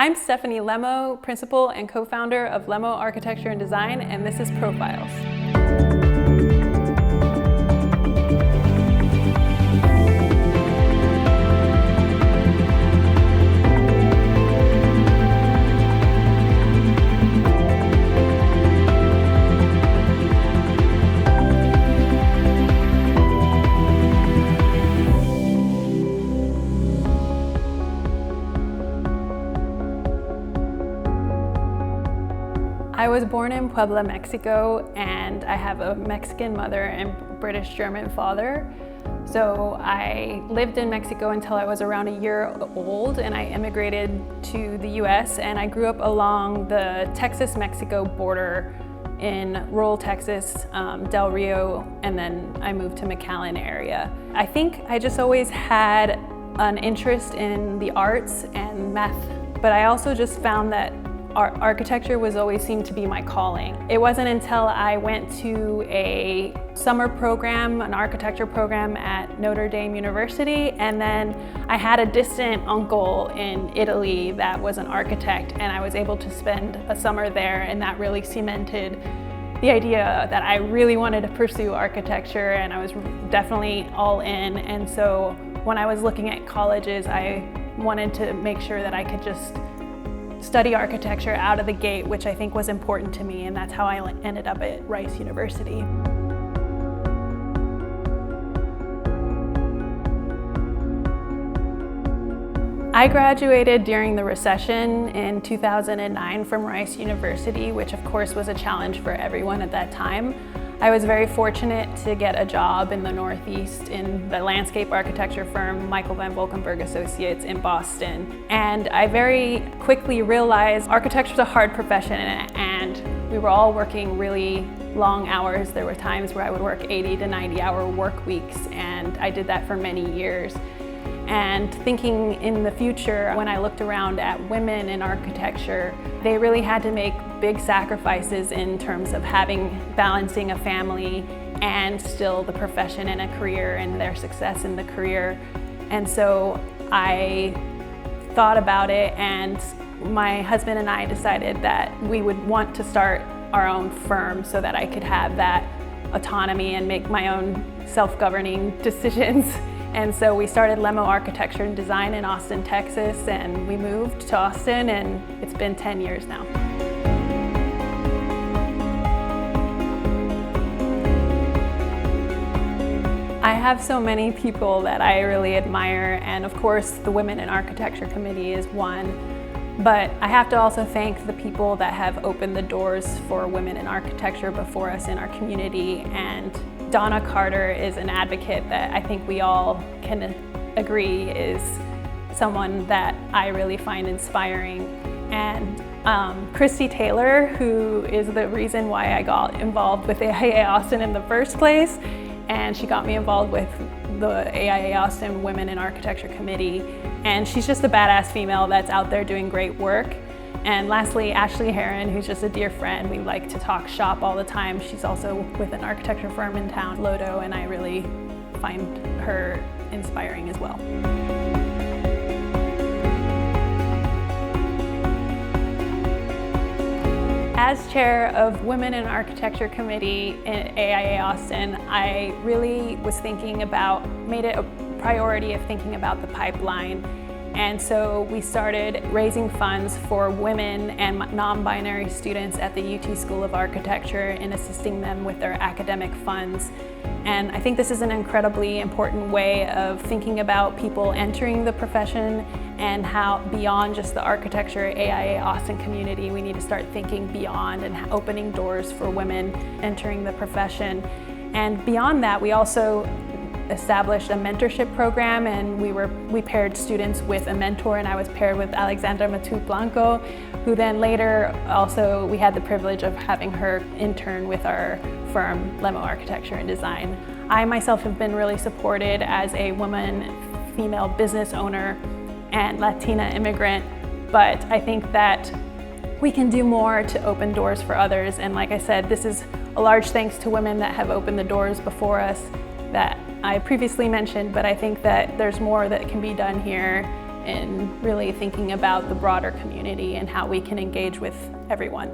I'm Stephanie Lemmo, principal and co-founder of Lemmo Architecture and Design, and this is Profiles. I was born in Puebla, Mexico, and I have a Mexican mother and British-German father. So I lived in Mexico until I was around a year old, and I immigrated to the US, and I grew up along the Texas-Mexico border in rural Texas, Del Rio, and then I moved to McAllen area. I think I just always had an interest in the arts and math, but I also just found that architecture was always seemed to be my calling. It wasn't until I went to a summer program, an architecture program at Notre Dame University, and then I had a distant uncle in Italy that was an architect, and I was able to spend a summer there, and that really cemented the idea that I really wanted to pursue architecture, and I was definitely all in. And so when I was looking at colleges, I wanted to make sure that I could just study architecture out of the gate, which I think was important to me, and that's how I ended up at Rice University. I graduated during the recession in 2009 from Rice University, which of course was a challenge for everyone at that time. I was very fortunate to get a job in the Northeast in the landscape architecture firm Michael Van Volkenburg Associates in Boston. And I very quickly realized architecture is a hard profession, and we were all working really long hours. There were times where I would work 80 to 90-hour work weeks, and I did that for many years. And thinking in the future, when I looked around at women in architecture, they really had to make big sacrifices in terms of balancing a family and still the profession and a career and their success in the career. And so I thought about it, and my husband and I decided that we would want to start our own firm so that I could have that autonomy and make my own self-governing decisions. And so we started Lemmo Architecture and Design in Austin, Texas, and we moved to Austin, and it's been 10 years now. I have so many people that I really admire, and of course the Women in Architecture Committee is one. But I have to also thank the people that have opened the doors for women in architecture before us in our community. And Donna Carter is an advocate that I think we all can agree is someone that I really find inspiring. And Christy Taylor, who is the reason why I got involved with AIA Austin in the first place, and she got me involved with the AIA Austin Women in Architecture Committee. And she's just a badass female that's out there doing great work. And lastly, Ashley Heron, who's just a dear friend. We like to talk shop all the time. She's also with an architecture firm in town, Lodo, and I really find her inspiring as well. As chair of Women in Architecture Committee in AIA Austin, I really was made it a priority of thinking about the pipeline. And so we started raising funds for women and non-binary students at the UT School of Architecture and assisting them with their academic funds. And I think this is an incredibly important way of thinking about people entering the profession and how beyond just the architecture AIA Austin community, we need to start thinking beyond and opening doors for women entering the profession. And beyond that, we also established a mentorship program, and we paired students with a mentor, and I was paired with Alexandra Blanco, who then later also we had the privilege of having her intern with our firm Lemmo Architecture and Design. I myself have been really supported as a woman, female business owner and Latina immigrant, but I think that we can do more to open doors for others, and like I said, this is a large thanks to women that have opened the doors before us that I previously mentioned, but I think that there's more that can be done here, in really thinking about the broader community and how we can engage with everyone.